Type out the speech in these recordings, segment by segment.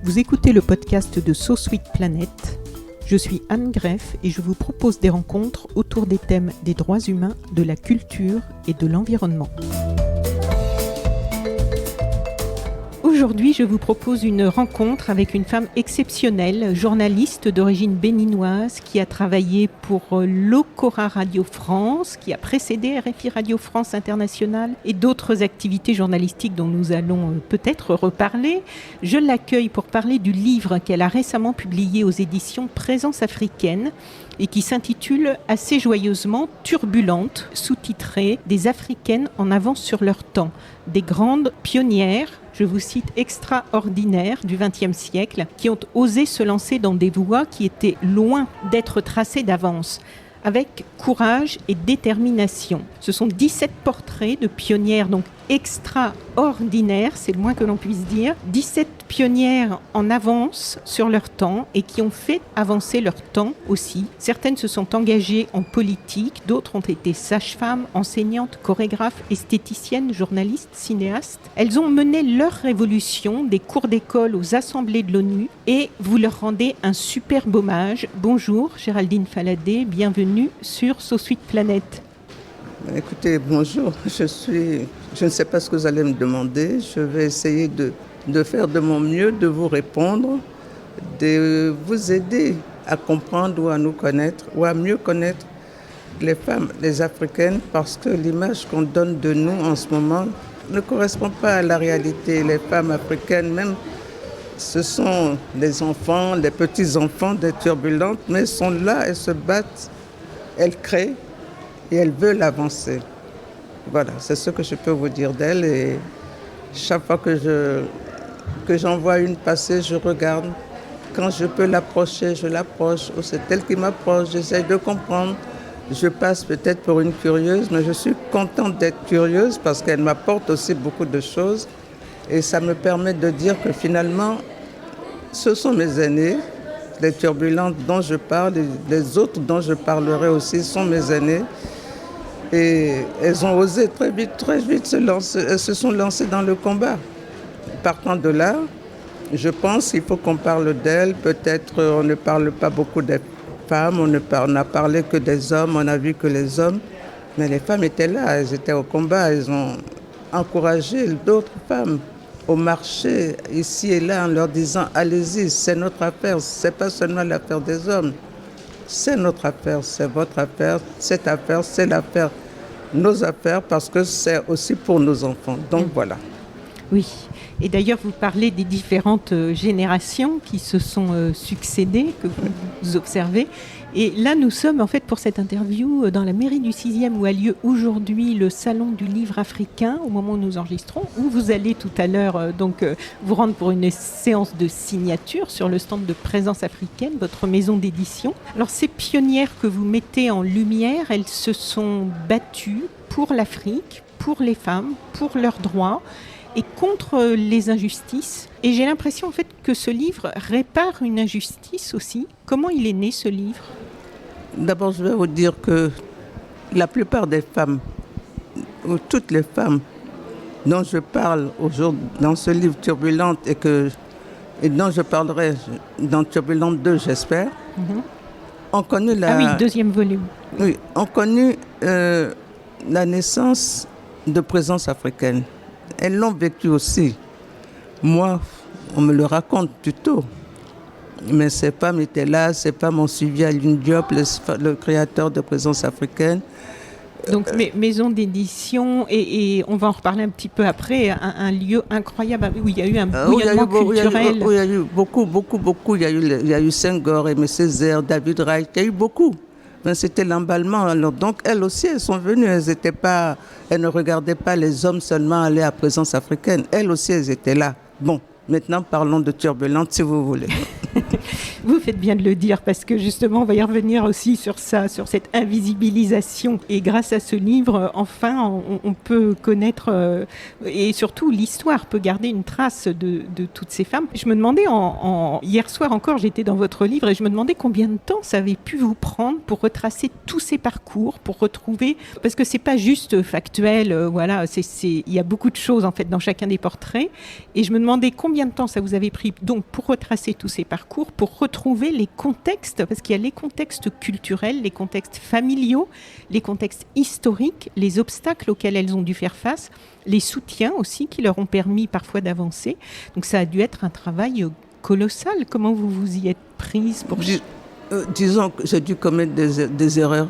Vous écoutez le podcast de So Sweet Planet. Je suis Anne Greff et je vous propose des rencontres autour des thèmes des droits humains, de la culture et de l'environnement. Aujourd'hui, je vous propose une rencontre avec une femme exceptionnelle, journaliste d'origine béninoise qui a travaillé pour l'Okora Radio France, qui a précédé RFI Radio France Internationale et d'autres activités journalistiques dont nous allons peut-être reparler. Je l'accueille pour parler du livre qu'elle a récemment publié aux éditions Présence africaine et qui s'intitule assez joyeusement « Turbulentes », sous-titré « Des Africaines en avance sur leur temps », des grandes pionnières, je vous cite, extraordinaires du XXe siècle, qui ont osé se lancer dans des voies qui étaient loin d'être tracées d'avance, avec courage et détermination. Ce sont 17 portraits de pionnières donc extraordinaires, c'est le moins que l'on puisse dire, 17 pionnières en avance sur leur temps et qui ont fait avancer leur temps aussi. Certaines se sont engagées en politique, d'autres ont été sages-femmes, enseignantes, chorégraphes, esthéticiennes, journalistes, cinéastes. Elles ont mené leur révolution des cours d'école aux assemblées de l'ONU et vous leur rendez un superbe hommage. Bonjour Géraldine Faladé, bienvenue sur So Sweet Planet. Écoutez, bonjour, je ne sais pas ce que vous allez me demander, je vais essayer de faire de mon mieux, de vous répondre, de vous aider à comprendre ou à nous connaître, ou à mieux connaître les femmes, les Africaines, parce que l'image qu'on donne de nous en ce moment ne correspond pas à la réalité. Les femmes africaines, même, ce sont les enfants, les petits-enfants des turbulentes, mais elles sont là, elles se battent, elles créent et elles veulent avancer. Voilà, c'est ce que je peux vous dire d'elles. Et chaque fois que j'en vois une passer, je regarde. Quand je peux l'approcher, je l'approche. Ou c'est elle qui m'approche, j'essaie de comprendre. Je passe peut-être pour une curieuse, mais je suis contente d'être curieuse parce qu'elle m'apporte aussi beaucoup de choses. Et ça me permet de dire que finalement, ce sont mes aînés. Les turbulentes dont je parle, et les autres dont je parlerai aussi sont mes aînés. Et elles ont osé très vite se lancer. Elles se sont lancées dans le combat. Partant de là, je pense qu'il faut qu'on parle d'elles. Peut-être on ne parle pas beaucoup des femmes, on n'a parlé que des hommes, on a vu que les hommes. Mais les femmes étaient là, elles étaient au combat, elles ont encouragé d'autres femmes au marché, ici et là, en leur disant « Allez-y, c'est notre affaire, c'est pas seulement l'affaire des hommes. C'est notre affaire, c'est votre affaire, cette affaire, c'est l'affaire, nos affaires, parce que c'est aussi pour nos enfants. » Donc voilà. Oui, et d'ailleurs vous parlez des différentes générations qui se sont succédées, que vous observez. Et là nous sommes en fait pour cette interview dans la mairie du 6e où a lieu aujourd'hui le salon du livre africain au moment où nous enregistrons, où vous allez tout à l'heure vous rendre pour une séance de signature sur le stand de Présence africaine, votre maison d'édition. Alors ces pionnières que vous mettez en lumière, elles se sont battues pour l'Afrique, pour les femmes, pour leurs droits et contre les injustices. Et j'ai l'impression en fait que ce livre répare une injustice aussi. Comment il est né ce livre ? D'abord, je vais vous dire que la plupart des femmes, ou toutes les femmes dont je parle aujourd'hui dans ce livre Turbulente et dont je parlerai dans Turbulente 2, j'espère, ont connu la... Ah oui, deuxième volume. Oui, ont connu la naissance de Présence africaine. Elles l'ont vécu aussi. Moi, on me le raconte plutôt. Mais ces femmes étaient là, ces femmes ont suivi Alioune Diop, le créateur de Présence africaine. Donc maison d'édition, et on va en reparler un petit peu après, un lieu incroyable où il y a eu un bouillonnement culturel. Il y a eu beaucoup. Il y a eu Senghor, Aimé Césaire, David Reich, il y a eu beaucoup. Mais c'était l'emballement. Alors, donc elles aussi, elles sont venues. Elles ne regardaient pas les hommes seulement aller à Présence africaine. Elles aussi, elles étaient là. Bon, maintenant parlons de Turbulente si vous voulez. Vous faites bien de le dire parce que justement, on va y revenir aussi sur ça, sur cette invisibilisation. Et grâce à ce livre, enfin, on peut connaître et surtout l'histoire peut garder une trace de toutes ces femmes. Je me demandais, hier soir encore, j'étais dans votre livre et je me demandais combien de temps ça avait pu vous prendre pour retracer tous ces parcours, pour retrouver, parce que c'est pas juste factuel, voilà, il y a beaucoup de choses en fait dans chacun des portraits. Et je me demandais combien de temps ça vous avait pris donc pour retracer tous ces parcours, pour retrouver les contextes, parce qu'il y a les contextes culturels, les contextes familiaux, les contextes historiques, les obstacles auxquels elles ont dû faire face, les soutiens aussi qui leur ont permis parfois d'avancer. Donc ça a dû être un travail colossal. Comment vous vous y êtes prise pour... Disons que j'ai dû commettre des erreurs.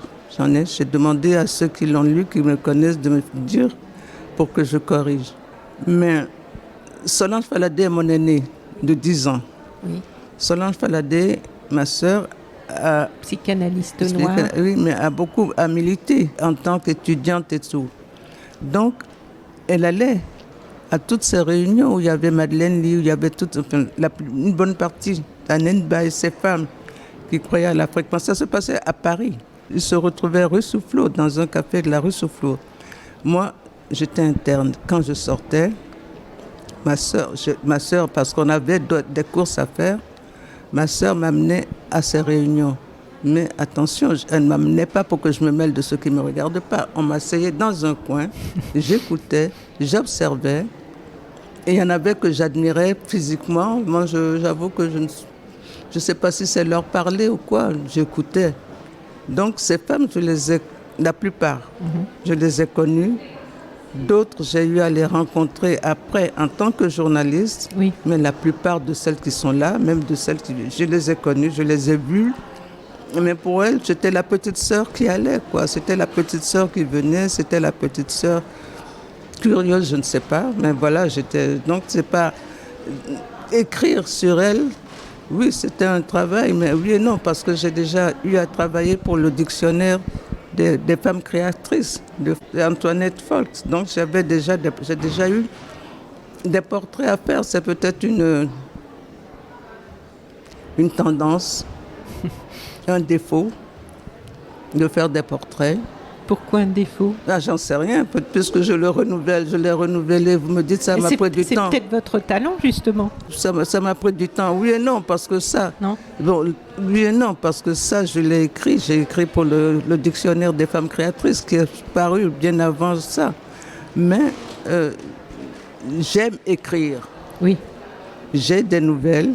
J'ai demandé à ceux qui l'ont lu, qui me connaissent, de me dire pour que je corrige. Mais Solange Faladé est mon aînée de 10 ans. Oui. Solange Faladé, ma sœur, psychanalyste noire. Oui, mais a milité en tant qu'étudiante et tout. Donc, elle allait à toutes ces réunions où il y avait Madeleine Ly, où il y avait une bonne partie d'Anenba et ses femmes qui croyaient à l'Afrique. Ça se passait à Paris. Ils se retrouvaient rue Soufflot, dans un café de la rue Soufflot. Moi, j'étais interne. Quand je sortais, ma sœur, parce qu'on avait des courses à faire, ma sœur m'amenait à ces réunions. Mais attention, elle ne m'amenait pas pour que je me mêle de ceux qui ne me regardent pas. On m'asseyait dans un coin, j'écoutais, j'observais. Et il y en avait que j'admirais physiquement. Moi, j'avoue que je ne sais pas si c'est leur parler ou quoi. J'écoutais. Donc ces femmes, la plupart, je les ai connues. D'autres, j'ai eu à les rencontrer après en tant que journaliste. Oui. Mais la plupart de celles qui sont là, même de celles je les ai connues, je les ai vues. Mais pour elles, j'étais la petite sœur qui allait, quoi. C'était la petite sœur qui venait, c'était la petite sœur curieuse, je ne sais pas. Mais voilà, donc c'est pas... Écrire sur elles, oui, c'était un travail, mais oui et non, parce que j'ai déjà eu à travailler pour le dictionnaire des femmes créatrices d'Antoinette Folks. Donc j'ai déjà eu des portraits à faire. C'est peut-être une tendance, un défaut de faire des portraits. Pourquoi un défaut ? J'en sais rien, puisque je l'ai renouvelé. Vous me dites ça m'a pris du temps. C'est peut-être votre talent, justement. Ça m'a pris du temps. Oui et non, parce que ça... Non. Bon, oui et non, parce que ça, je l'ai écrit. J'ai écrit pour le dictionnaire des femmes créatrices qui est paru bien avant ça. Mais j'aime écrire. Oui. J'ai des nouvelles.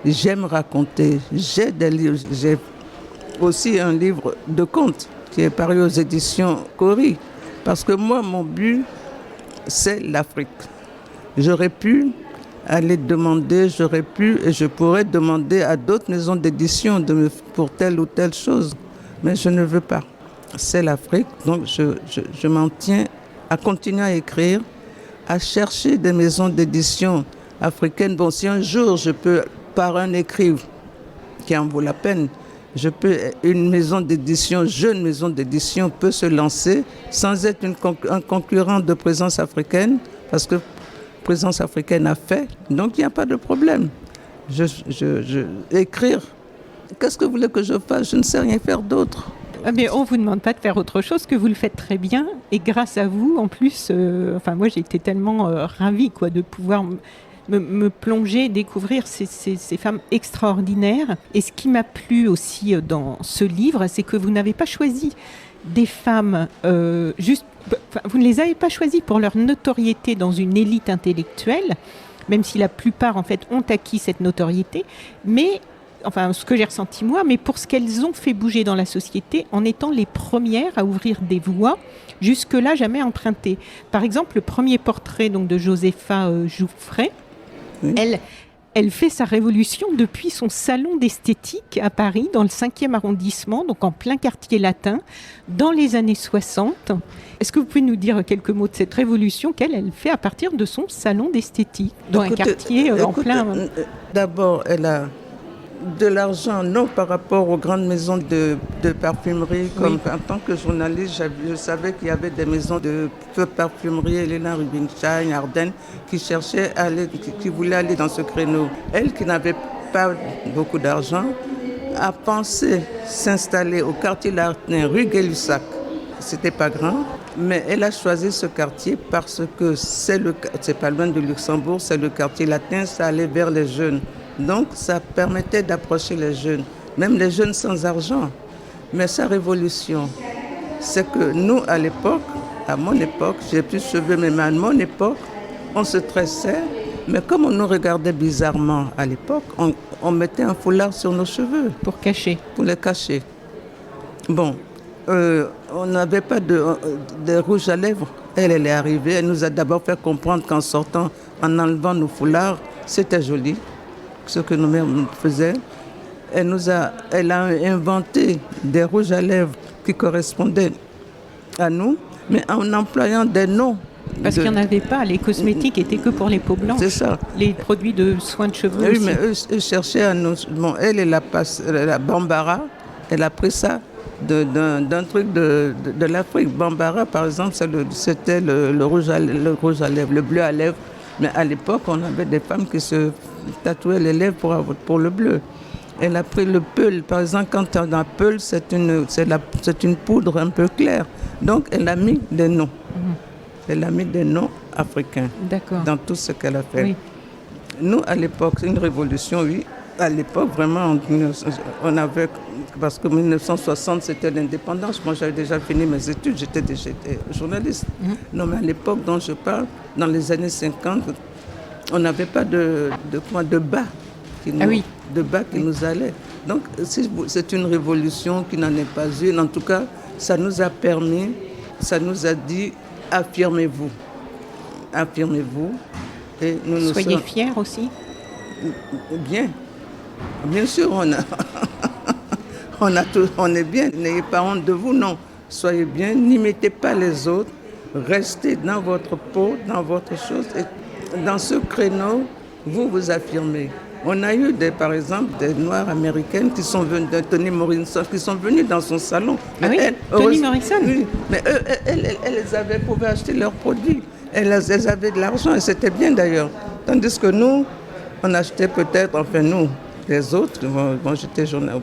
J'aime raconter. J'ai des livres. J'ai aussi un livre de contes qui est paru aux éditions Cori. Parce que moi, mon but, c'est l'Afrique. J'aurais pu aller demander, et je pourrais demander à d'autres maisons d'édition pour telle ou telle chose. Mais je ne veux pas. C'est l'Afrique, donc je m'en tiens à continuer à écrire, à chercher des maisons d'édition africaines. Bon, si un jour je peux, par un écrivain qui en vaut la peine, une maison d'édition, jeune maison d'édition peut se lancer sans être un concurrent de Présence africaine, parce que Présence africaine a fait, donc il n'y a pas de problème. Écrire, qu'est-ce que vous voulez que je fasse ? Je ne sais rien faire d'autre. Mais on ne vous demande pas de faire autre chose, que vous le faites très bien. Et grâce à vous, en plus, moi j'ai été tellement ravie de pouvoir me plonger, découvrir ces femmes extraordinaires. Et ce qui m'a plu aussi dans ce livre, c'est que vous n'avez pas choisi des femmes vous ne les avez pas choisies pour leur notoriété dans une élite intellectuelle, même si la plupart en fait ont acquis cette notoriété, mais ce que j'ai ressenti moi, mais pour ce qu'elles ont fait bouger dans la société en étant les premières à ouvrir des voies jusque-là jamais empruntées. Par exemple, le premier portrait donc, de Josépha Jouffret, oui. Elle fait sa révolution depuis son salon d'esthétique à Paris, dans le 5e arrondissement, donc en plein quartier latin, dans les années 60. Est-ce que vous pouvez nous dire quelques mots de cette révolution qu'elle fait à partir de son salon d'esthétique, dans un quartier en plein... D'abord, elle a de l'argent, non, par rapport aux grandes maisons de parfumerie. Comme oui. En tant que journaliste, je savais qu'il y avait des maisons de parfumerie, Elena Rubinstein, Ardennes, qui cherchaient qui voulaient aller dans ce créneau. Elle qui n'avait pas beaucoup d'argent, a pensé s'installer au quartier latin, rue Gay-Lussac. C'était pas grand, mais elle a choisi ce quartier parce que c'est pas loin de Luxembourg, c'est le quartier latin, ça allait vers les jeunes. Donc ça permettait d'approcher les jeunes, même les jeunes sans argent. Mais sa révolution, c'est que nous, à l'époque, à mon époque, j'ai plus de cheveux, mais à mon époque, on se tressait, mais comme on nous regardait bizarrement à l'époque, on mettait un foulard sur nos cheveux. Pour cacher. Pour les cacher. Bon, on n'avait pas de rouge à lèvres. Elle est arrivée, elle nous a d'abord fait comprendre qu'en sortant, en enlevant nos foulards, c'était joli, ce que nos mères faisaient. Elle a inventé des rouges à lèvres qui correspondaient à nous, mais en employant des noms. Parce qu'il n'y en avait pas, les cosmétiques étaient que pour les peaux blanches. C'est ça. Les produits de soins de cheveux oui, aussi. Mais eux cherchaient à nous... Bon, elle la Bambara, elle a pris ça d'un truc de l'Afrique. Bambara, par exemple, c'était le rouge à lèvres, le bleu à lèvres. Mais à l'époque, on avait des femmes qui se tatouaient les lèvres pour le bleu. Elle a pris le peul. Par exemple, quand on a peul, c'est une poudre un peu claire. Donc, elle a mis des noms. Elle a mis des noms africains. D'accord. Dans tout ce qu'elle a fait. Oui. Nous, à l'époque, c'est une révolution, oui. À l'époque, vraiment, on avait... Parce que 1960, c'était l'indépendance. Moi, j'avais déjà fini mes études, j'étais journaliste. Non, mais à l'époque dont je parle, dans les années 50, on n'avait pas de bas qui nous allait. Donc, c'est une révolution qui n'en est pas une. En tout cas, ça nous a permis, ça nous a dit, affirmez-vous. Affirmez-vous. Et Soyez fiers aussi. Bien sûr, on est bien. N'ayez pas honte de vous, non. Soyez bien, n'imitez pas les autres. Restez dans votre peau, dans votre chose. Et dans ce créneau, vous affirmez. On a eu, par exemple, des Noires américaines qui sont venues, de Toni Morrison, qui sont venues dans son salon. Ah oui, Toni Morrison? Oui, mais elles pouvaient acheter leurs produits. Elles avaient de l'argent et c'était bien d'ailleurs. Tandis que nous, on achetait peut-être, enfin nous, les autres, j'étais journaliste,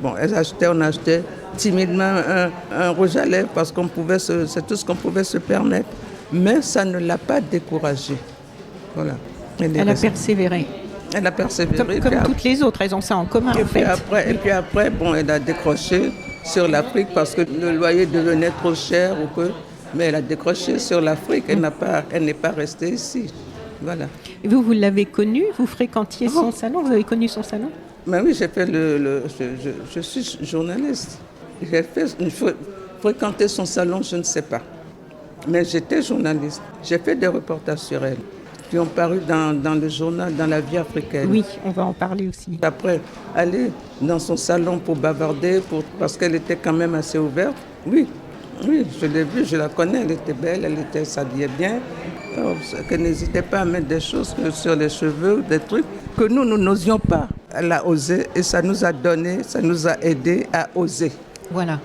on achetait timidement un rouge à lèvres parce c'est tout ce qu'on pouvait se permettre. Mais ça ne l'a pas découragée. Voilà. Elle a persévéré. Elle a persévéré. Comme toutes les autres, elles ont ça en commun en fait. Et puis après, elle a décroché sur l'Afrique parce que le loyer devenait trop cher mais elle a décroché sur l'Afrique. Elle n'est pas restée ici. Voilà. Et vous l'avez connue? Vous fréquentiez son salon? Vous avez connu son salon? Ben oui, j'ai fait je suis journaliste. J'ai fréquenté son salon, je ne sais pas. Mais j'étais journaliste. J'ai fait des reportages sur elle qui ont paru dans le journal, dans la vie africaine. Oui, on va en parler aussi. Après, aller dans son salon pour bavarder, parce qu'elle était quand même assez ouverte. Oui, je l'ai vue, je la connais, elle était belle, elle s'habillait bien. Alors, qu'elle n'hésitait pas à mettre des choses sur les cheveux, des trucs que nous n'osions pas. Elle a osé et ça nous a aidés à oser. Voilà.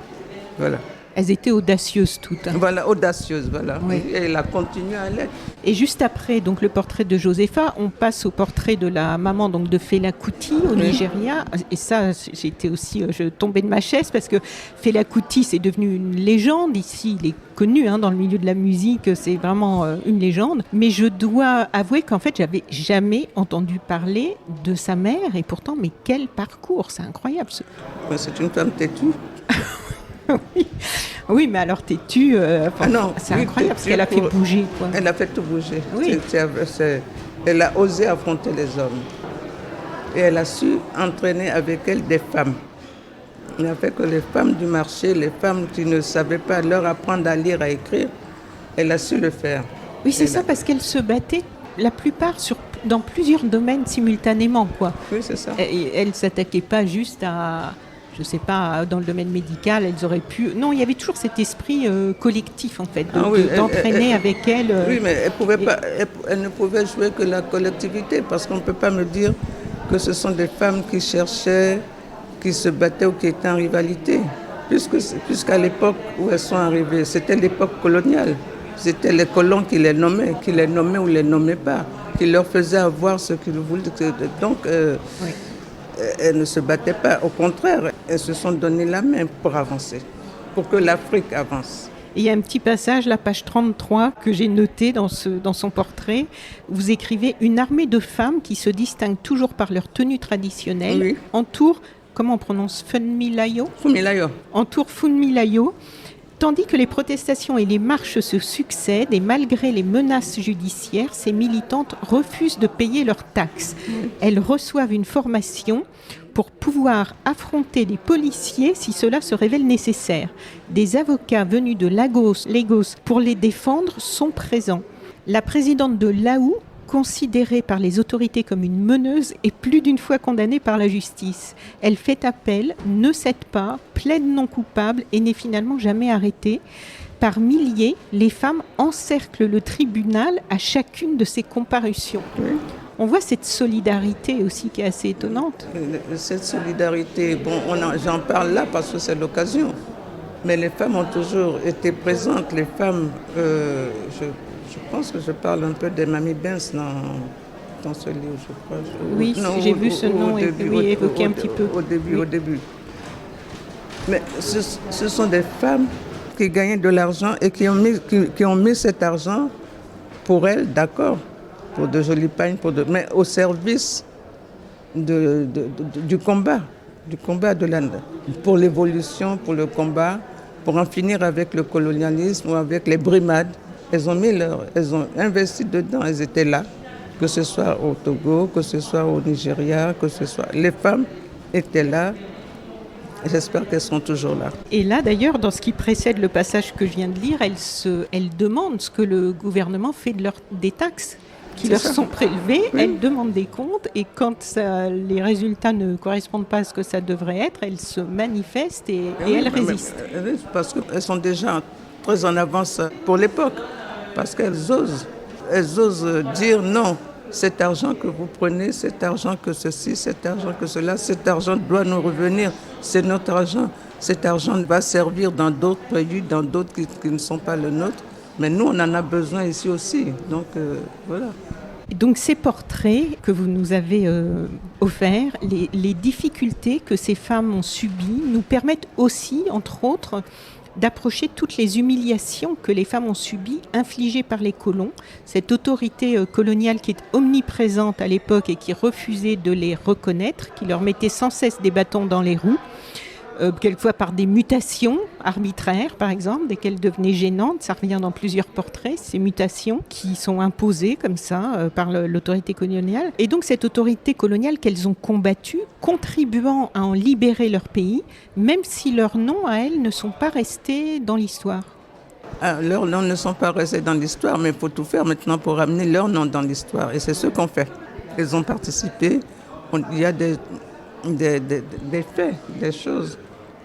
Voilà. Elles étaient audacieuses toutes. Voilà, audacieuses, voilà. Oui. Et elle a continué à l'être. Et juste après donc, le portrait de Josepha, on passe au portrait de la maman donc, de Fela Kuti au Nigeria. Et ça, j'étais aussi, je tombais de ma chaise parce que Fela Kuti, c'est devenu une légende ici. Il est connu dans le milieu de la musique, c'est vraiment une légende. Mais je dois avouer qu'en fait, j'avais jamais entendu parler de sa mère. Et pourtant, mais quel parcours, c'est incroyable. C'est une femme têtue. Oui, mais alors têtue, non, c'est incroyable parce qu'elle a fait bouger. Quoi. Elle a fait tout bouger. Oui. Elle a osé affronter les hommes. Et elle a su entraîner avec elle des femmes. Il a fait que les femmes du marché, les femmes qui ne savaient pas leur apprendre à lire, à écrire, elle a su le faire. Oui, c'est ça, parce qu'elle se battait la plupart dans plusieurs domaines simultanément. Quoi. Oui, c'est ça. Elle ne s'attaquait pas juste à... Je ne sais pas, dans le domaine médical, elles auraient pu... Non, il y avait toujours cet esprit collectif, en fait, d'entraîner avec elle. Oui, mais elle ne pouvait jouer que la collectivité, parce qu'on ne peut pas me dire que ce sont des femmes qui cherchaient, qui se battaient ou qui étaient en rivalité. Puisqu'à l'époque où elles sont arrivées, c'était l'époque coloniale. C'était les colons qui les nommaient ou les nommaient pas, qui leur faisaient avoir ce qu'ils voulaient. Donc... oui. elles ne se battaient pas. Au contraire, elles se sont donné la main pour avancer, pour que l'Afrique avance. Et il y a un petit passage, la page 33, que j'ai noté dans son portrait. Vous écrivez « Une armée de femmes qui se distinguent toujours par leur tenue traditionnelle entoure, comment on prononce, Funmilayo ? Entoure Funmilayo, tandis que les protestations et les marches se succèdent et malgré les menaces judiciaires, ces militantes refusent de payer leurs taxes. Elles reçoivent une formation pour pouvoir affronter des policiers si cela se révèle nécessaire. Des avocats venus de Lagos pour les défendre sont présents. La présidente de l'AU, considérée par les autorités comme une meneuse, est plus d'une fois condamnée par la justice. Elle fait appel, ne cède pas, plaide non coupable et n'est finalement jamais arrêtée. Par milliers, les femmes encerclent le tribunal à chacune de ses comparutions. On voit cette solidarité aussi qui est assez étonnante. Cette solidarité, j'en parle là parce que c'est l'occasion. Mais les femmes ont toujours été présentes. Les femmes, je pense que je parle un peu des Mamie Benz dans ce livre, je crois. Oui, j'ai vu ce nom évoqué un petit peu. Au début. Mais ce sont des femmes qui gagnaient de l'argent et qui ont mis cet argent pour elles, d'accord, pour de jolies pagnes, mais au service du combat de l'Inde, pour l'évolution, pour le combat, pour en finir avec le colonialisme ou avec les brimades. Elles ont investi dedans, elles étaient là, que ce soit au Togo, que ce soit au Nigeria, les femmes étaient là. J'espère qu'elles seront toujours là. Et là, d'ailleurs, dans ce qui précède le passage que je viens de lire, elles demandent ce que le gouvernement fait des taxes qui leur sont prélevées. Oui. Elles demandent des comptes et quand les résultats ne correspondent pas à ce que ça devrait être, elles se manifestent et elles résistent. Parce qu'elles sont déjà très en avance pour l'époque. Parce qu'elles osent dire non. Cet argent que vous prenez, cet argent que ceci, cet argent que cela, cet argent doit nous revenir. C'est notre argent. Cet argent va servir dans d'autres pays, dans d'autres qui ne sont pas le nôtre. Mais nous, on en a besoin ici aussi. Donc, voilà. Donc, ces portraits que vous nous avez offerts, les difficultés que ces femmes ont subies, nous permettent aussi, entre autres, d'approcher toutes les humiliations que les femmes ont subies, infligées par les colons, cette autorité coloniale qui est omniprésente à l'époque et qui refusait de les reconnaître, qui leur mettait sans cesse des bâtons dans les roues, quelquefois par des mutations arbitraires, par exemple, dès qu'elles devenaient gênantes. Ça revient dans plusieurs portraits, ces mutations qui sont imposées comme ça par l'autorité coloniale. Et donc cette autorité coloniale qu'elles ont combattue, contribuant à en libérer leur pays, même si leurs noms à elles ne sont pas restés dans l'histoire. Leurs noms ne sont pas restés dans l'histoire, mais il faut tout faire maintenant pour ramener leurs noms dans l'histoire. Et c'est ce qu'on fait. Elles ont participé. Il y a des faits, des choses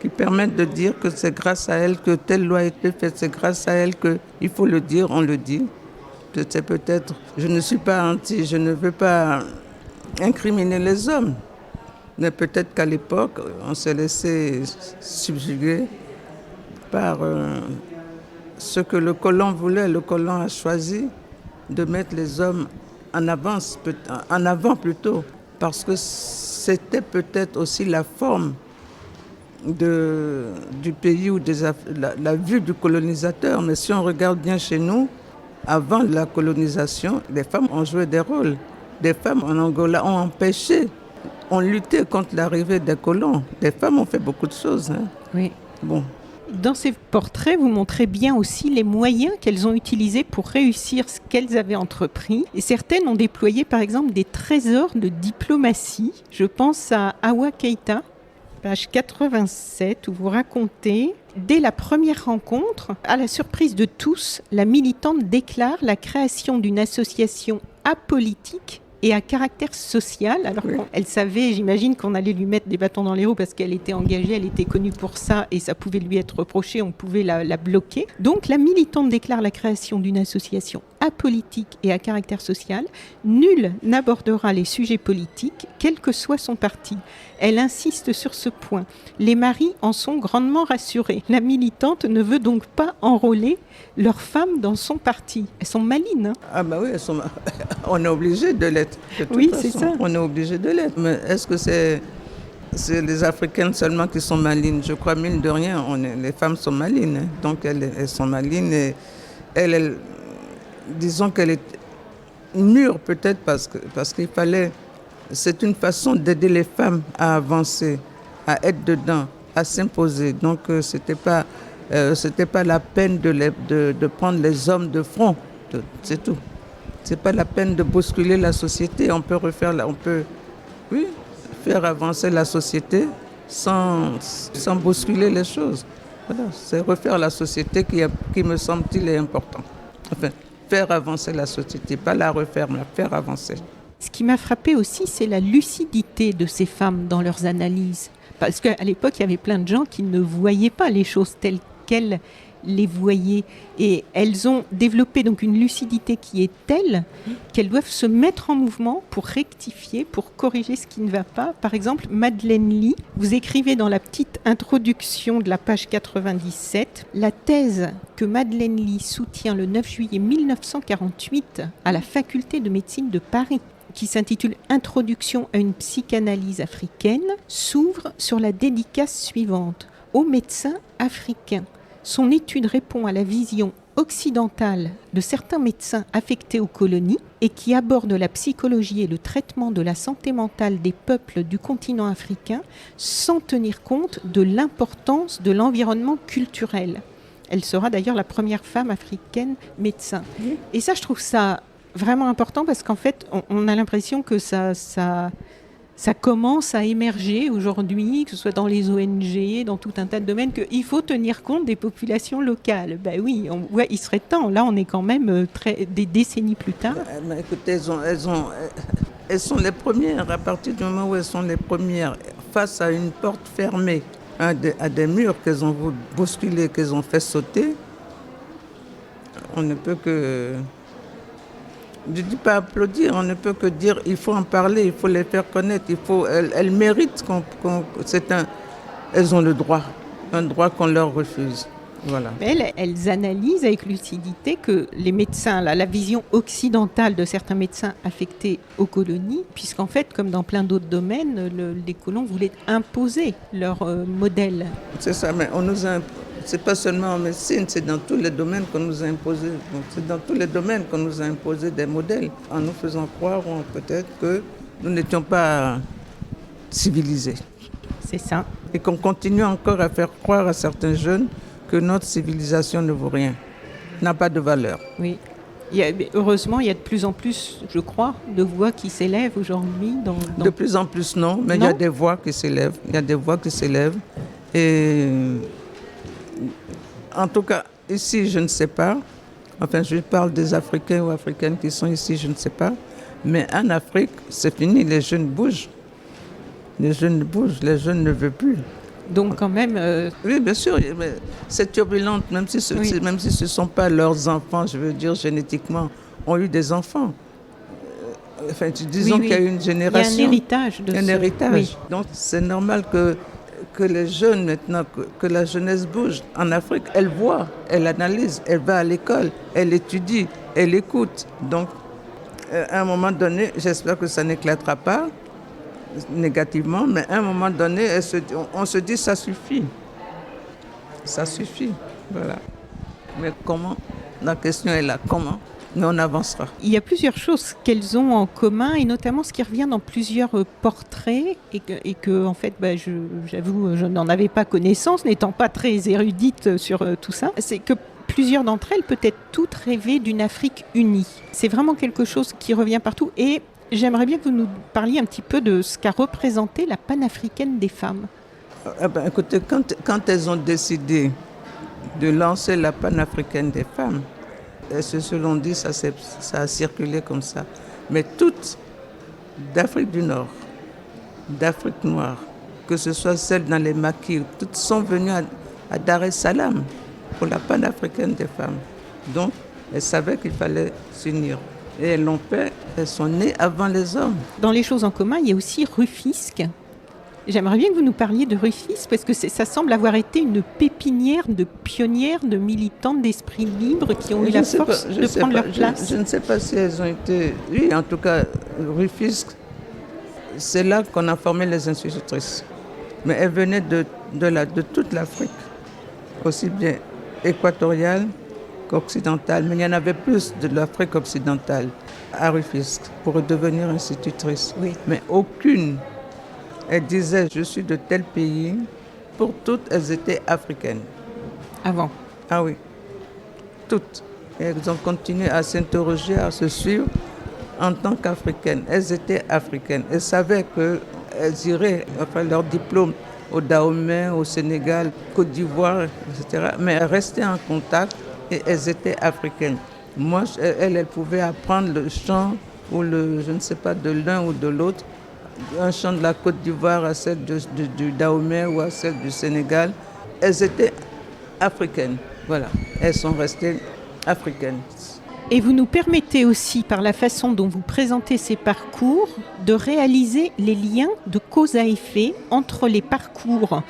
qui permettent de dire que c'est grâce à elle que telle loi a été faite, c'est grâce à elle qu'il faut le dire, on le dit. C'est peut-être, je ne suis pas je ne veux pas incriminer les hommes, mais peut-être qu'à l'époque, on s'est laissé subjuguer par ce que le colon voulait. Le colon a choisi de mettre les hommes en avant plutôt, parce que c'était peut-être aussi la forme du pays ou la vue du colonisateur. Mais si on regarde bien chez nous, avant la colonisation, les femmes ont joué des rôles. Des femmes en Angola ont empêché, ont lutté contre l'arrivée des colons. Les femmes ont fait beaucoup de choses. Hein. Oui. Bon. Dans ces portraits, vous montrez bien aussi les moyens qu'elles ont utilisés pour réussir ce qu'elles avaient entrepris. Et certaines ont déployé, par exemple, des trésors de diplomatie. Je pense à Awa Keïta, page 87, où vous racontez « Dès la première rencontre, à la surprise de tous, la militante déclare la création d'une association apolitique et à caractère social. » Alors elle savait, j'imagine, qu'on allait lui mettre des bâtons dans les roues parce qu'elle était engagée, elle était connue pour ça et ça pouvait lui être reproché, on pouvait la bloquer. Donc la militante déclare la création d'une association apolitique et à caractère social. Nul n'abordera les sujets politiques, quel que soit son parti. Elle insiste sur ce point. Les maris en sont grandement rassurés. La militante ne veut donc pas enrôler leurs femmes dans son parti. Elles sont malines. Hein. Ah bah oui, elles sont... on est obligé de l'être. Oui, c'est ça. On est obligé de l'être. Mais est-ce que c'est c'est les Africaines seulement qui sont malines. Je crois, mine de rien, les femmes sont malines. Hein. Donc elles sont malines et disons qu'elle est mûre peut-être parce qu'il fallait... C'est une façon d'aider les femmes à avancer, à être dedans, à s'imposer. Donc c'était pas la peine de prendre les hommes de front. C'est tout. C'est pas la peine de bousculer la société. On peut oui, faire avancer la société sans bousculer les choses. Voilà, c'est refaire la société qui me semble-t-il est important. Enfin, faire avancer la société, pas la refaire, mais la faire avancer. Ce qui m'a frappé aussi, c'est la lucidité de ces femmes dans leurs analyses. Parce qu'à l'époque, il y avait plein de gens qui ne voyaient pas les choses telles qu'elles les voyaient. Et elles ont développé donc une lucidité qui est telle qu'elles doivent se mettre en mouvement pour rectifier, pour corriger ce qui ne va pas. Par exemple, Madeleine Ly, vous écrivez dans la petite introduction de la page 97, la thèse que Madeleine Ly soutient le 9 juillet 1948 à la faculté de médecine de Paris, qui s'intitule « Introduction à une psychanalyse africaine », s'ouvre sur la dédicace suivante. Aux médecins africains. Son étude répond à la vision occidentale de certains médecins affectés aux colonies et qui aborde la psychologie et le traitement de la santé mentale des peuples du continent africain sans tenir compte de l'importance de l'environnement culturel. Elle sera d'ailleurs la première femme africaine médecin. Et ça, je trouve ça vraiment important parce qu'en fait, on a l'impression que ça commence à émerger aujourd'hui, que ce soit dans les ONG, dans tout un tas de domaines, qu'il faut tenir compte des populations locales. Ben oui, il serait temps. Là, on est quand même des décennies plus tard. Écoutez, elles sont les premières, à partir du moment où elles sont les premières, face à une porte fermée, à des murs qu'elles ont bousculés, qu'elles ont fait sauter, on ne peut que... Je ne dis pas applaudir, on ne peut que dire il faut en parler, il faut les faire connaître, elles méritent elles ont le droit, un droit qu'on leur refuse. Voilà. Elles analysent avec lucidité que les médecins, la vision occidentale de certains médecins affectés aux colonies, puisqu'en fait, comme dans plein d'autres domaines, les colons voulaient imposer leur modèle. C'est ça, mais c'est pas seulement en médecine, c'est dans tous les domaines qu'on nous a imposé. C'est dans tous les domaines qu'on nous a imposé des modèles, en nous faisant croire peut-être que nous n'étions pas civilisés. C'est ça. Et qu'on continue encore à faire croire à certains jeunes que notre civilisation ne vaut rien, n'a pas de valeur. Oui. Heureusement, il y a de plus en plus, je crois, de voix qui s'élèvent aujourd'hui. De plus en plus, non, mais il y a des voix qui s'élèvent. Il y a des voix qui s'élèvent. Et en tout cas, ici, je ne sais pas. Enfin, je parle des Africains ou Africaines qui sont ici, je ne sais pas. Mais en Afrique, c'est fini, les jeunes bougent. Les jeunes bougent, les jeunes ne veulent plus. Donc quand même... Oui, bien sûr, c'est turbulente, même si ce ne sont pas leurs enfants, je veux dire, génétiquement, ont eu des enfants. Enfin, disons qu'il y a eu une génération... Il y a un héritage de un héritage. Oui. Donc c'est normal que les jeunes maintenant, que la jeunesse bouge. En Afrique, elle voit, elle analyse, elle va à l'école, elle étudie, elle écoute. Donc, à un moment donné, j'espère que ça n'éclatera pas négativement, mais à un moment donné, on se dit ça suffit. Ça suffit, voilà. Mais comment? La question est là, comment? Mais on avancera. Il y a plusieurs choses qu'elles ont en commun, et notamment ce qui revient dans plusieurs portraits, et que en fait, j'avoue, je n'en avais pas connaissance, n'étant pas très érudite sur tout ça, c'est que plusieurs d'entre elles, peut-être toutes, rêvaient d'une Afrique unie. C'est vraiment quelque chose qui revient partout, et j'aimerais bien que vous nous parliez un petit peu de ce qu'a représenté la panafricaine des femmes. Écoutez, quand elles ont décidé de lancer la panafricaine des femmes, c'est ce l'on dit, ça a circulé comme ça. Mais toutes d'Afrique du Nord, d'Afrique noire, que ce soit celles dans les maquis, toutes sont venues à Dar es Salaam pour la panafricaine des femmes. Donc, elles savaient qu'il fallait s'unir. Et elles l'ont fait, elles sont nées avant les hommes. Dans les choses en commun, il y a aussi Rufisque. J'aimerais bien que vous nous parliez de Rufisque, parce que ça semble avoir été une pépinière de pionnières, de militantes d'esprit libre qui ont eu la force de prendre leur place. Je ne sais pas si elles ont été... Oui, en tout cas, Rufisque, c'est là qu'on a formé les institutrices. Mais elle venait de toute l'Afrique, aussi bien équatoriale qu'occidentale. Mais il y en avait plus de l'Afrique occidentale à Rufisque pour devenir institutrice. Oui. Mais aucune. Elle disait, je suis de tel pays. Pour toutes, elles étaient africaines. Avant. Ah oui, toutes. Et elles ont continué à s'interroger, à se suivre en tant qu'africaines. Elles étaient africaines. Elles savaient qu'elles iraient après leur diplôme au Dahomey, au Sénégal, Côte d'Ivoire, etc. Mais elles restaient en contact et elles étaient africaines. Moi, elle pouvait apprendre le chant ou je ne sais pas, de l'un ou de l'autre. Un chant de la Côte d'Ivoire à celle du Dahomey ou à celle du Sénégal. Elles étaient africaines. Voilà, elles sont restées africaines. Et vous nous permettez aussi, par la façon dont vous présentez ces parcours, de réaliser les liens de cause à effet entre les parcours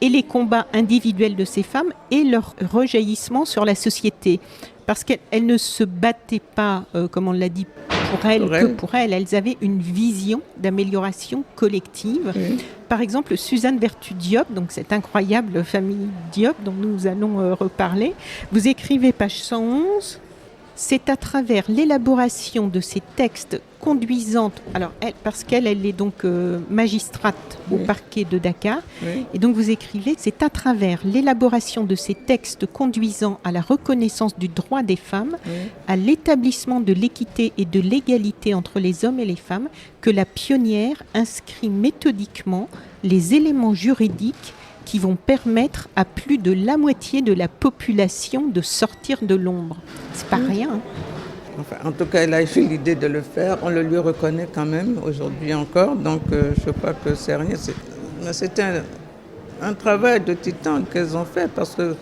et les combats individuels de ces femmes et leur rejaillissement sur la société. Parce qu'elles ne se battaient pas, comme on l'a dit, pour elles. Elles avaient une vision d'amélioration collective. Oui. Par exemple, Suzanne Vertu Diop, donc cette incroyable famille Diop dont nous allons reparler, vous écrivez page 111. C'est à travers l'élaboration de ces textes conduisant, alors parce qu'elle est donc magistrate au parquet de Dakar, et donc vous écrivez, c'est à travers l'élaboration de ces textes conduisant à la reconnaissance du droit des femmes, à l'établissement de l'équité et de l'égalité entre les hommes et les femmes, que la pionnière inscrit méthodiquement les éléments juridiques qui vont permettre à plus de la moitié de la population de sortir de l'ombre. C'est pas rien. Hein. Enfin, en tout cas, elle a eu l'idée de le faire. On le lui reconnaît quand même aujourd'hui encore. Donc, je crois que c'est rien. C'était un travail de titan qu'elles ont fait parce que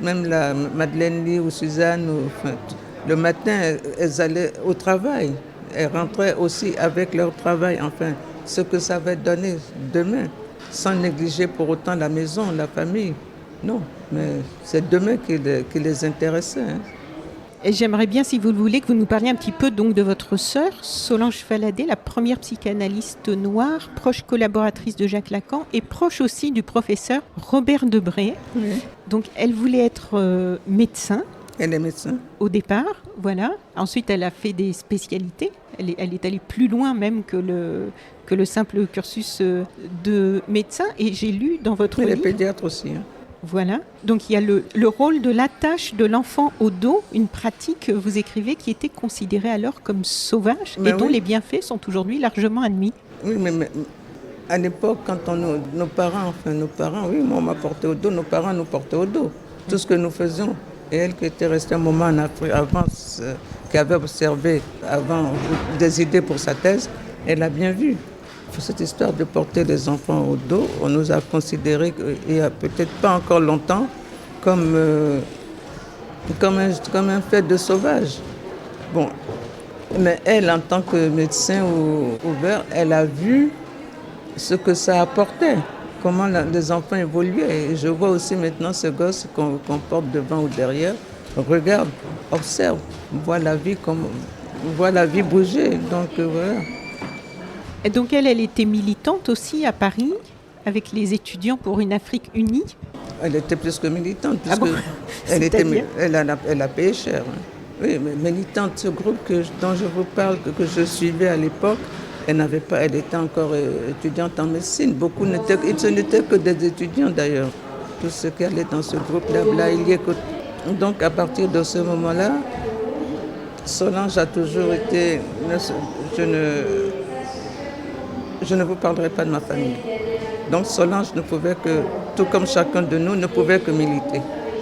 même la Madeleine Lee ou Suzanne, le matin, elles allaient au travail. Elles rentraient aussi avec leur travail. Enfin, ce que ça va donner demain. Sans négliger pour autant la maison, la famille. Non, mais c'est demain qui les intéressait. Hein. Et j'aimerais bien, si vous le voulez, que vous nous parliez un petit peu donc de votre sœur, Solange Faladé, la première psychanalyste noire, proche collaboratrice de Jacques Lacan et proche aussi du professeur Robert Debré. Oui. Donc elle voulait être médecin. Elle est médecin. Au départ, voilà. Ensuite, elle a fait des spécialités. Elle est allée plus loin même que le simple cursus de médecin. Et j'ai lu dans votre livre... Elle est pédiatre aussi. Hein. Voilà. Donc, il y a le rôle de l'attache de l'enfant au dos, une pratique, vous écrivez, qui était considérée alors comme sauvage et dont les bienfaits sont aujourd'hui largement admis. Oui, mais à l'époque, quand nos parents, oui, moi, on m'a porté au dos, nos parents nous portaient au dos. Tout ce que nous faisions. Et elle qui était restée un moment en Afrique avant, qui avait observé avant des idées pour sa thèse, elle a bien vu. Cette histoire de porter les enfants au dos, on nous a considéré, il n'y a peut-être pas encore longtemps, comme un fait de sauvage. Bon, mais elle, en tant que médecin ouvert, elle a vu ce que ça apportait. Comment les enfants évoluaient. Et je vois aussi maintenant ce gosse qu'on porte devant ou derrière. Regarde, observe, voit la vie bouger. Donc voilà. Et donc elle était militante aussi à Paris avec les étudiants pour une Afrique unie. Elle était plus que militante. Ah bon elle a payé cher. Hein. Oui, mais militante, ce groupe dont je vous parle, que je suivais à l'époque, elle était encore étudiante en médecine. Ce n'étaient que des étudiants d'ailleurs. Tous ceux qui allaient dans ce groupe-là, donc à partir de ce moment-là, Solange a toujours été... Je ne vous parlerai pas de ma famille. Donc Solange ne pouvait que, tout comme chacun de nous, ne pouvait que militer.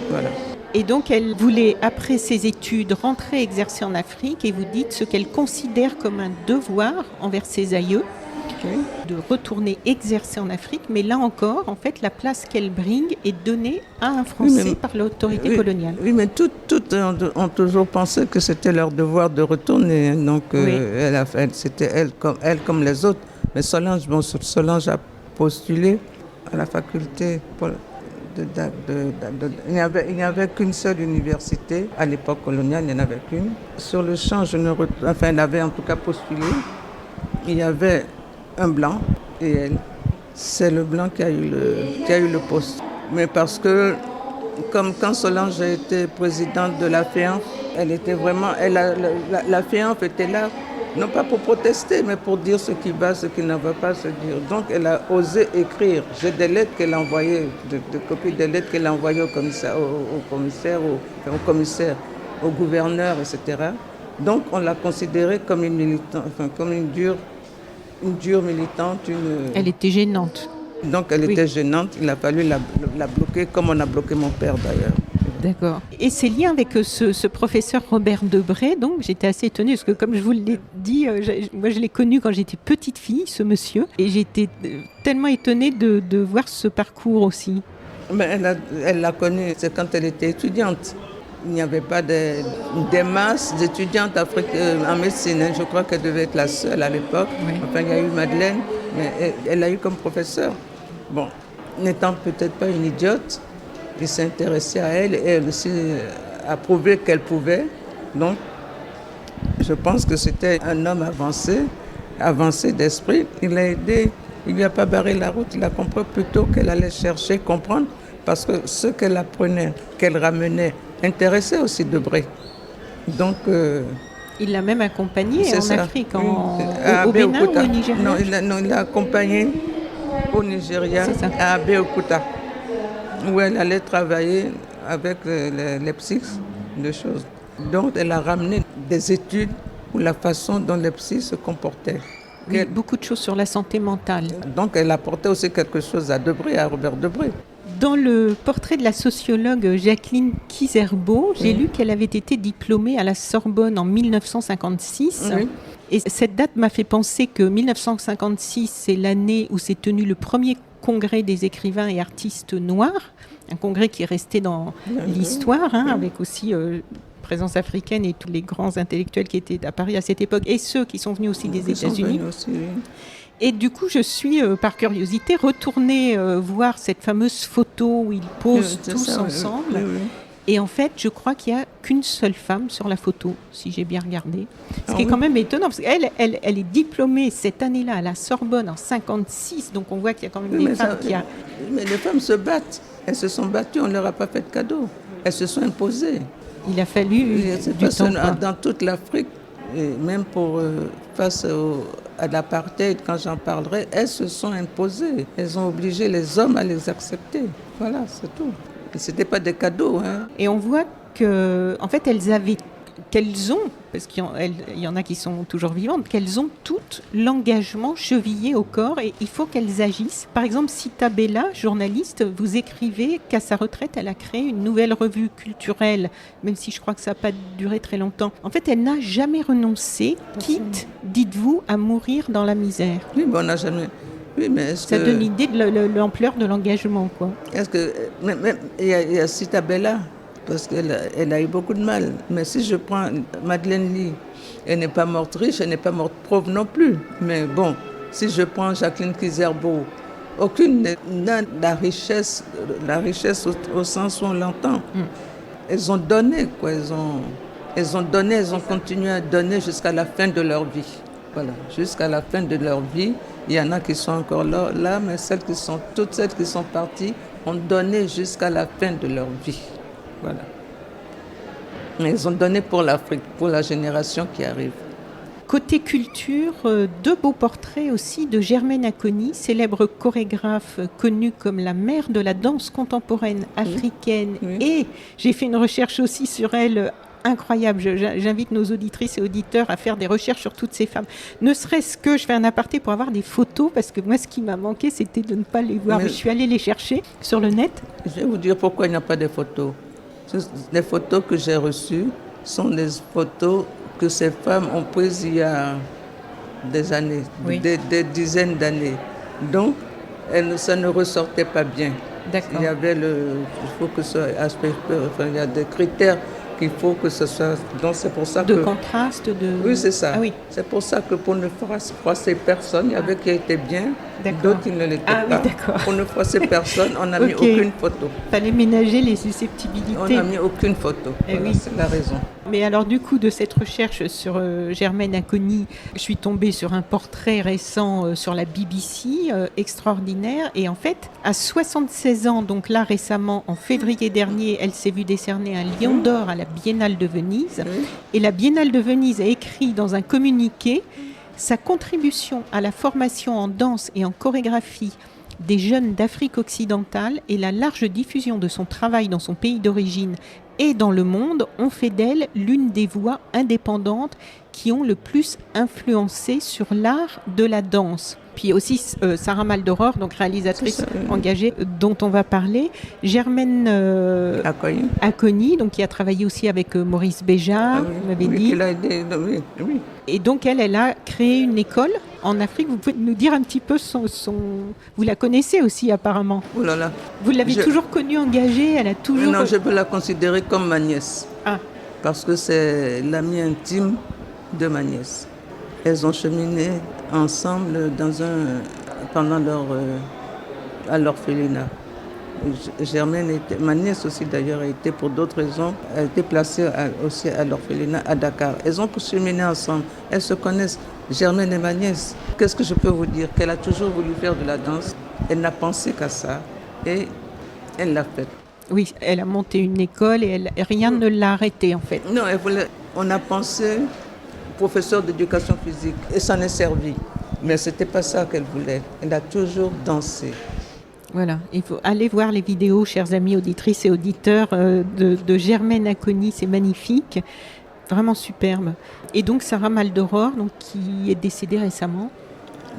Voilà. Et donc, elle voulait, après ses études, rentrer exercer en Afrique et vous dites ce qu'elle considère comme un devoir envers ses aïeux, de retourner exercer en Afrique. Mais là encore, en fait, la place qu'elle bringue est donnée à un Français par l'autorité coloniale. Oui, mais toutes ont toujours pensé que c'était leur devoir de retourner. Donc, c'était elle comme les autres. Mais Solange a postulé à la faculté il n'y avait qu'une seule université. À l'époque coloniale, il n'y en avait qu'une. Sur le champ, elle avait en tout cas postulé. Il y avait un blanc et elle. C'est Leblanc qui a eu le poste. Mais parce que, comme quand Solange a été présidente de la FEANF, elle était vraiment, la FEANF était là, non pas pour protester, mais pour dire ce qui va, ce qui ne va pas se dire. Donc elle a osé écrire. J'ai des lettres qu'elle a envoyées, des copies des lettres qu'elle a envoyées au commissaire, au gouverneur, etc. Donc on l'a considérée comme une militante, enfin comme une dure militante. Elle était gênante. Donc elle était gênante, il a fallu la bloquer, comme on a bloqué mon père d'ailleurs. D'accord. Et ces liens avec ce professeur Robert Debré, donc j'étais assez étonnée, parce que comme je vous l'ai dit, moi je l'ai connu quand j'étais petite fille, ce monsieur, et j'étais tellement étonnée de voir ce parcours aussi. Mais elle l'a connu, c'est quand elle était étudiante. Il n'y avait pas des masses d'étudiantes en médecine. Je crois qu'elle devait être la seule à l'époque. Oui. Enfin, il y a eu Madeleine, mais elle l'a eu comme professeure. Bon, n'étant peut-être pas une idiote, il s'est intéressé à elle et elle aussi a prouvé qu'elle pouvait. Donc, je pense que c'était un homme avancé d'esprit. Il l'a aidé, il ne lui a pas barré la route, il a compris plutôt qu'elle allait chercher, comprendre, parce que ce qu'elle apprenait, qu'elle ramenait, intéressait aussi Debré. Donc, il l'a même accompagnée en Afrique, au Bénin ou au Nigeria? Non, il l'a accompagnée au Nigeria, à Abeokuta, où elle allait travailler avec les psys, des choses. Donc, elle a ramené des études pour la façon dont les psys se comportaient. Oui, beaucoup de choses sur la santé mentale. Donc, elle apportait aussi quelque chose à Debré, à Robert Debré. Dans le portrait de la sociologue Jacqueline Kizerbo, j'ai lu qu'elle avait été diplômée à la Sorbonne en 1956. Oui. Et cette date m'a fait penser que 1956, c'est l'année où s'est tenu le premier congrès des écrivains et artistes noirs, un congrès qui est resté dans l'histoire, avec aussi présence africaine et tous les grands intellectuels qui étaient à Paris à cette époque, et ceux qui sont venus aussi des États-Unis. Et du coup, je suis, par curiosité, retournée voir cette fameuse photo où ils posent tous ensemble. Oui. Et en fait, je crois qu'il n'y a qu'une seule femme sur la photo, si j'ai bien regardé. Ce qui est quand même étonnant, parce qu'elle est diplômée cette année-là à la Sorbonne en 1956, donc on voit qu'il y a quand même des femmes qui... Mais les femmes se battent. Elles se sont battues, on ne leur a pas fait de cadeau. Elles se sont imposées. Il a fallu du temps. Dans toute l'Afrique, et même face à l'apartheid, quand j'en parlerai, elles se sont imposées. Elles ont obligé les hommes à les accepter. Voilà, c'est tout. Ce n'était pas des cadeaux. Et on voit qu'en fait, qu'elles ont, parce qu'il y en a qui sont toujours vivantes, qu'elles ont toutes l'engagement chevillé au corps et il faut qu'elles agissent. Par exemple, Sita Bella, journaliste, vous écrivez qu'à sa retraite, elle a créé une nouvelle revue culturelle, même si je crois que ça n'a pas duré très longtemps. En fait, elle n'a jamais renoncé, quitte, dites-vous, à mourir dans la misère. Oui, mais on n'a jamais... Oui, mais ça donne l'idée de l'ampleur de l'engagement, quoi. Est-ce que... Il y a Sita Bella, parce qu'elle a eu beaucoup de mal. Mais si je prends Madeleine Ly, elle n'est pas morte riche, elle n'est pas morte pauvre non plus. Mais bon, si je prends Jacqueline Kizerbo, aucune n'a la richesse au sens où on l'entend. Elles ont donné, quoi. Elles ont donné, elles ont continué à donner jusqu'à la fin de leur vie. Voilà, jusqu'à la fin de leur vie. Il y en a qui sont encore là, mais toutes celles qui sont parties ont donné jusqu'à la fin de leur vie. Voilà. Elles ont donné pour l'Afrique, pour la génération qui arrive. Côté culture, deux beaux portraits aussi de Germaine Acogny, célèbre chorégraphe connue comme la mère de la danse contemporaine africaine. Oui. Et j'ai fait une recherche aussi sur elle incroyable. J'invite nos auditrices et auditeurs à faire des recherches sur toutes ces femmes. Ne serait-ce que je fais un aparté pour avoir des photos, parce que moi, ce qui m'a manqué, c'était de ne pas les voir. Mais je suis allée les chercher sur le net. Je vais vous dire pourquoi il n'y a pas de photos. Les photos que j'ai reçues sont des photos que ces femmes ont prises il y a des années, des dizaines d'années. Donc, ça ne ressortait pas bien. D'accord. Il y avait il faut que ce aspect, il y a des critères qu'il faut que ce soit. Donc c'est pour ça de contraste, de. Oui, c'est ça. Ah, oui. C'est pour ça que pour ne froisser personne, il y avait qui était bien, D'accord. D'autres, ils ne l'étaient Ah pas. oui, d'accord. Pour ne froisser personne, on n'a mis Ok. aucune photo. Fallait ménager les On susceptibilités. n'a mis aucune photo. Eh Voilà, oui. c'est la raison. Mais alors du coup, de cette recherche sur Germaine Acogny, je suis tombée sur un portrait récent sur la BBC, extraordinaire. Et en fait, à 76 ans, donc là récemment, en février dernier, elle s'est vue décerner un Lion d'Or à la Biennale de Venise. Oui. Et la Biennale de Venise a écrit dans un communiqué sa contribution à la formation en danse et en chorégraphie des jeunes d'Afrique occidentale et la large diffusion de son travail dans son pays d'origine et dans le monde ont fait d'elle l'une des voix indépendantes qui ont le plus influencé sur l'art de la danse. Puis aussi Sarah Maldoror, donc réalisatrice C'est ça, oui. engagée, dont on va parler. Germaine Accueilli. Acogny, donc qui a travaillé aussi avec Maurice Béjart, vous m'avez oui, dit. qu'il a aidé, oui, oui. Et donc elle a créé une école en Afrique. Vous pouvez nous dire un petit peu son... Vous la connaissez aussi apparemment. Oh là là. Vous l'avez toujours connue engagée, elle a toujours... Non, je peux la considérer comme ma nièce. Ah, Parce que c'est l'amie intime de ma nièce. Elles ont cheminé ensemble pendant à l'orphelinat. Germaine était, ma nièce aussi d'ailleurs a été pour d'autres raisons, a été placée aussi à l'orphelinat à Dakar. Elles ont cheminé ensemble, elles se connaissent. Germaine est ma nièce. Qu'est-ce que je peux vous dire? Qu'elle a toujours voulu faire de la danse. Elle n'a pensé qu'à ça et elle l'a fait. oui, elle a monté une école et rien ne l'a arrêtée en fait. Non, on a pensé professeur d'éducation physique et ça en est servi. Mais ce n'était pas ça qu'elle voulait. Elle a toujours dansé. Voilà, il faut aller voir les vidéos, chers amis auditrices et auditeurs, de Germaine Acogny, c'est magnifique, vraiment superbe. Et donc Sarah Maldoror, donc, qui est décédée récemment.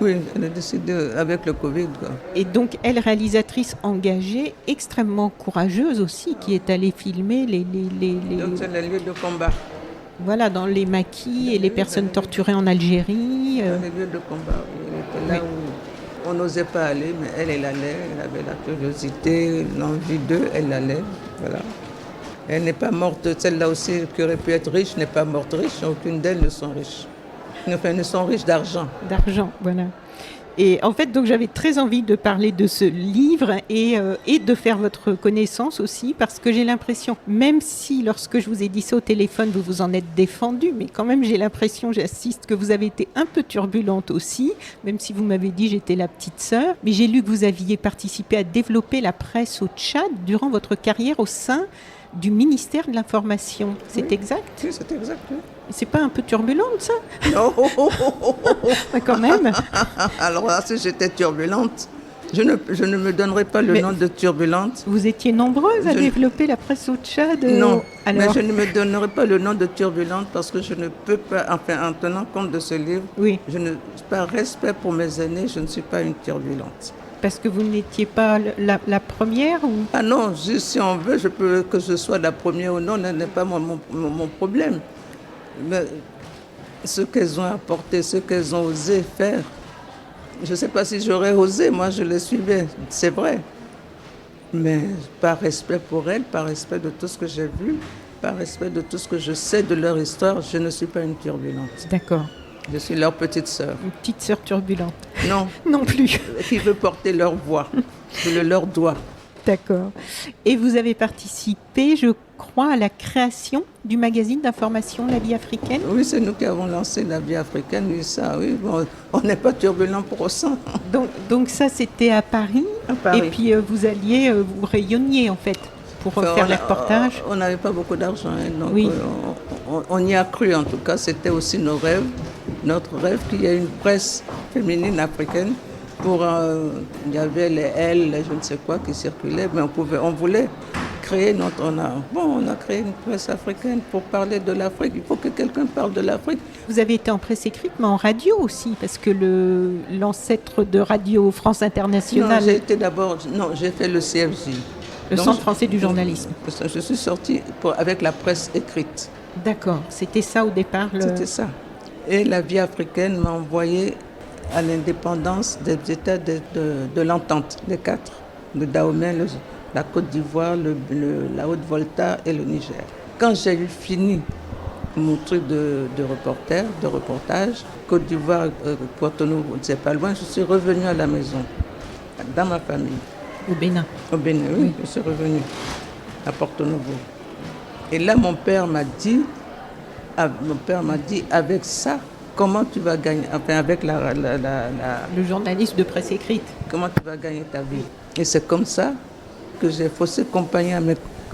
Oui, elle est décédée avec le Covid, quoi. Et donc elle, réalisatrice engagée, extrêmement courageuse aussi, qui est allée filmer Donc c'est le lieu de combat. voilà, dans les maquis et les personnes torturées en Algérie. Le lieu de combat, elle était là où on n'osait pas aller, mais elle allait, elle avait la curiosité, l'envie d'eux, elle allait, voilà. Elle n'est pas morte, celle-là aussi qui aurait pu être riche n'est pas morte riche, aucune d'elles ne sont riches. Enfin, elles ne sont riches d'argent. D'argent, voilà. Et en fait, donc j'avais très envie de parler de ce livre et de faire votre connaissance aussi, parce que j'ai l'impression, même si lorsque je vous ai dit ça au téléphone, vous vous en êtes défendu, mais quand même j'ai l'impression, j'assiste, que vous avez été un peu turbulente aussi, même si vous m'avez dit j'étais la petite sœur. Mais j'ai lu que vous aviez participé à développer la presse au Tchad durant votre carrière au sein du ministère de l'Information. C'est Oui. exact? Oui, c'est exact. Oui. C'est pas un peu turbulente, ça? Oh, oh, oh, oh, oh, oh. Bah, quand même. Alors là, si j'étais turbulente, je ne me donnerais pas le nom de turbulente. Vous étiez nombreuses à développer la presse au Tchad? Non, alors... mais je ne me donnerai pas le nom de turbulente parce que je ne peux pas, enfin en tenant compte de ce livre, Oui. Par respect pour mes aînés, je ne suis pas une turbulente. Parce que vous n'étiez pas la première ou... Ah non, si on veut, je peux que je sois la première ou non, ce n'est pas mon problème. Mais ce qu'elles ont apporté, ce qu'elles ont osé faire, je ne sais pas si j'aurais osé, moi je les suivais, c'est vrai. Mais par respect pour elles, par respect de tout ce que j'ai vu, par respect de tout ce que je sais de leur histoire, je ne suis pas une turbulente. D'accord. Je suis leur petite sœur. Une petite sœur turbulente. Non. Non plus. Qui veut porter leur voix. Je le leur dois. D'accord. Et vous avez participé, je crois, à la création du magazine d'information La Vie africaine? Oui, c'est nous qui avons lancé La Vie africaine, oui, ça, oui. Bon, on n'est pas turbulent pour ça. Donc ça, c'était à Paris. À Paris. Et puis vous alliez, vous rayonniez en fait, pour faire les reportages. On n'avait pas beaucoup d'argent, hein, donc Oui. on y a cru en tout cas. C'était aussi nos rêves. Notre rêve qu'il y ait une presse féminine africaine. Il y avait les L, les je ne sais quoi qui circulaient, mais on voulait créer on a créé une presse africaine pour parler de l'Afrique. Il faut que quelqu'un parle de l'Afrique. Vous avez été en presse écrite, mais en radio aussi, parce que l'ancêtre de Radio France Internationale... j'ai fait le CFJ. Le Centre français du journalisme. Je suis sortie avec la presse écrite. D'accord, c'était ça au départ. C'était ça. Et La Vie africaine m'a envoyé à l'indépendance des États de l'entente, les 4, le Dahomey, la Côte d'Ivoire, la Haute-Volta et le Niger. Quand j'ai eu fini mon truc de reporter, de reportage. Côte d'Ivoire, Porto-Novo, c'est pas loin. Je suis revenue à la maison, dans ma famille. Au Bénin. Au Bénin, oui, je suis revenue à Porto-Novo. Et là, mon père m'a dit, avec ça, comment tu vas gagner, enfin avec le journaliste de presse écrite. Comment tu vas gagner ta vie. Et c'est comme ça que j'ai faussé compagnie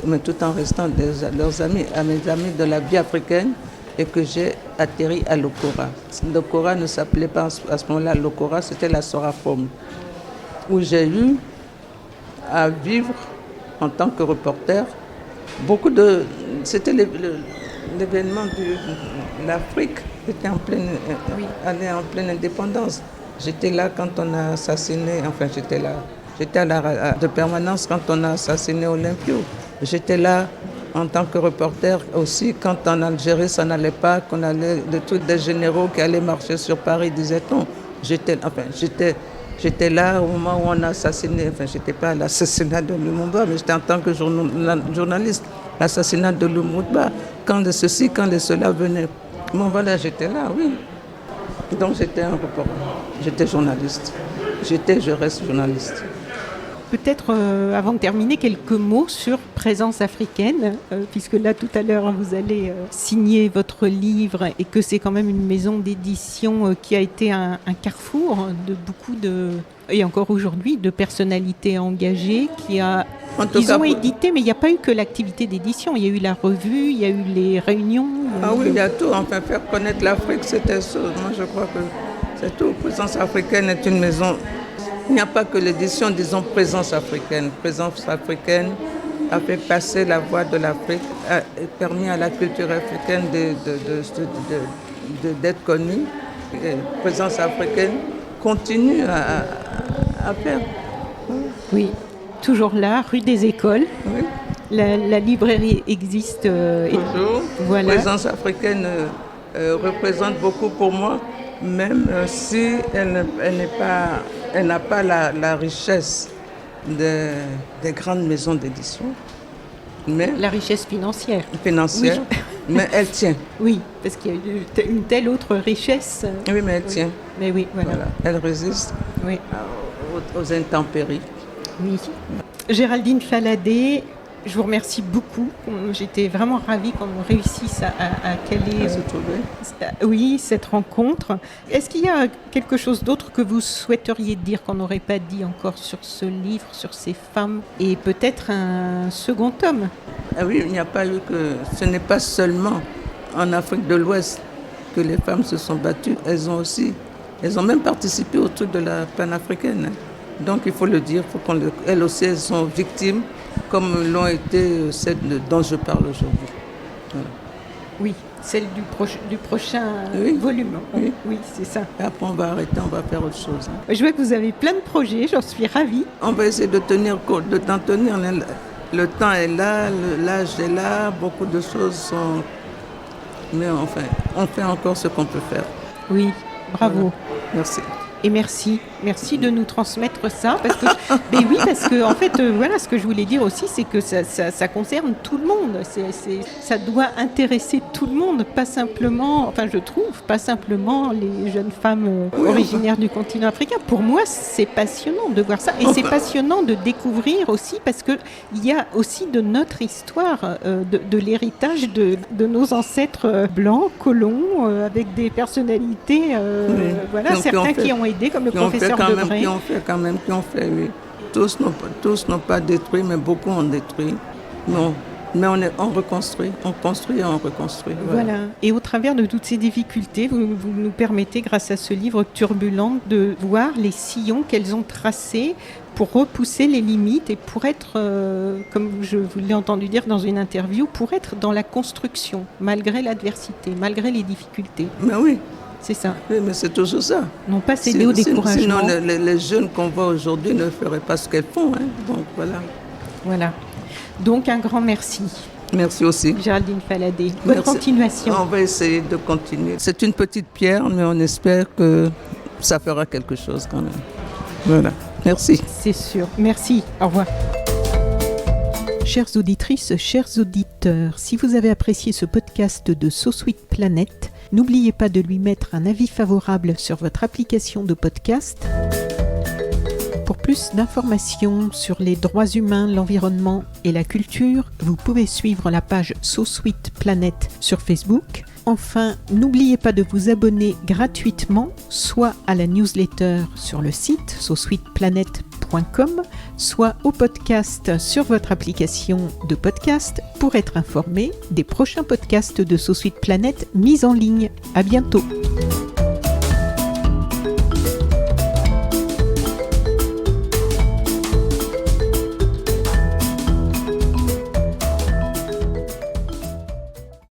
mais tout en restant leurs amis, à mes amis de la vie africaine, et que j'ai atterri à l'Okora. L'Okora ne s'appelait pas à ce moment-là l'Okora, c'était la Sorafom, où j'ai eu à vivre en tant que reporter. C'était l'événement de l'Afrique, c'était en pleine indépendance. J'étais là quand on a assassiné, j'étais à de permanence quand on a assassiné Olympio. J'étais là en tant que reporter aussi quand en Algérie ça n'allait pas, qu'on allait le truc des généraux qui allaient marcher sur Paris, disait-on. J'étais là au moment où on a assassiné, j'étais pas à l'assassinat de Lumumba, mais j'étais en tant que journaliste, l'assassinat de Lumumba, quand de ceci, quand de cela venait. Bon voilà, j'étais là, oui. Donc j'étais un reporter, j'étais journaliste. Je reste journaliste. Peut-être, avant de terminer, quelques mots sur Présence africaine, puisque là, tout à l'heure, vous allez signer votre livre et que c'est quand même une maison d'édition qui a été un carrefour de beaucoup et encore aujourd'hui, de personnalités engagées ils ont édité, mais il n'y a pas eu que l'activité d'édition. Il y a eu la revue, il y a eu les réunions. Il y a tout. Faire connaître l'Afrique, c'était ça. Moi, je crois que c'est tout. Présence africaine est une maison. Il n'y a pas que l'édition, disons Présence africaine. Présence africaine a fait passer la voix de l'Afrique, a permis à la culture africaine d'être connue. Et Présence africaine continue à faire. Oui, toujours là, rue des Écoles. Oui. La librairie existe. Toujours. Voilà. Présence africaine représente beaucoup pour moi, même si elle n'a pas la richesse des grandes maisons d'édition. Mais la richesse financière. Oui. Mais elle tient. Oui, parce qu'il y a une telle autre richesse. Oui, mais elle tient. Mais oui, voilà. Elle résiste aux intempéries. Oui. Géraldine Faladé, je vous remercie beaucoup. J'étais vraiment ravie qu'on réussisse à caler cette rencontre. Est-ce qu'il y a quelque chose d'autre que vous souhaiteriez dire qu'on n'aurait pas dit encore sur ce livre, sur ces femmes, et peut-être un second tome? Oui, il n'y a pas eu que... Ce n'est pas seulement en Afrique de l'Ouest que les femmes se sont battues. Elles ont même participé au truc de la panafricaine. Donc il faut le dire, elles aussi, elles sont victimes, comme l'ont été celles dont je parle aujourd'hui. Voilà. Oui, celle du prochain volume. Oui, c'est ça. Et après, on va arrêter, on va faire autre chose. Je vois que vous avez plein de projets, j'en suis ravie. On va essayer de t'en tenir. Le temps est là, l'âge est là, beaucoup de choses sont... Mais enfin, on fait encore ce qu'on peut faire. Oui, bravo. Voilà. Merci. Et merci de nous transmettre ça, parce que en fait, voilà, ce que je voulais dire aussi, c'est que ça concerne tout le monde. Ça doit intéresser tout le monde, pas simplement, je trouve, pas simplement les jeunes femmes originaires du continent africain. Pour moi, c'est passionnant de voir ça, et c'est passionnant de découvrir aussi, parce que il y a aussi de notre histoire, de l'héritage de nos ancêtres blancs, colons, avec des personnalités, voilà, donc, certains qui ont aidé, comme le professeur Debré. Qui ont fait, oui. Tous n'ont pas détruit, mais beaucoup ont détruit. Non. Mais on reconstruit, on construit et on reconstruit. Voilà. Et au travers de toutes ces difficultés, vous nous permettez, grâce à ce livre turbulent, de voir les sillons qu'elles ont tracés pour repousser les limites et pour être, comme je vous l'ai entendu dire dans une interview, pour être dans la construction, malgré l'adversité, malgré les difficultés. Mais oui. C'est ça. Oui, mais c'est toujours ça. Non pas céder au découragement. Sinon, les jeunes qu'on voit aujourd'hui ne feraient pas ce qu'elles font. Hein. Donc, voilà. Voilà. Donc, un grand merci. Merci aussi. Géraldine Faladé. Bonne continuation. On va essayer de continuer. C'est une petite pierre, mais on espère que ça fera quelque chose quand même. Voilà. Merci. C'est sûr. Merci. Au revoir. Chères auditrices, chers auditeurs, si vous avez apprécié ce podcast de So Sweet Planet, n'oubliez pas de lui mettre un avis favorable sur votre application de podcast. Pour plus d'informations sur les droits humains, l'environnement et la culture, vous pouvez suivre la page So Sweet Planet sur Facebook. Enfin, n'oubliez pas de vous abonner gratuitement, soit à la newsletter sur le site sosweetplanet.com, soit au podcast sur votre application de podcast pour être informé des prochains podcasts de So Sweet Planet mis en ligne. À bientôt.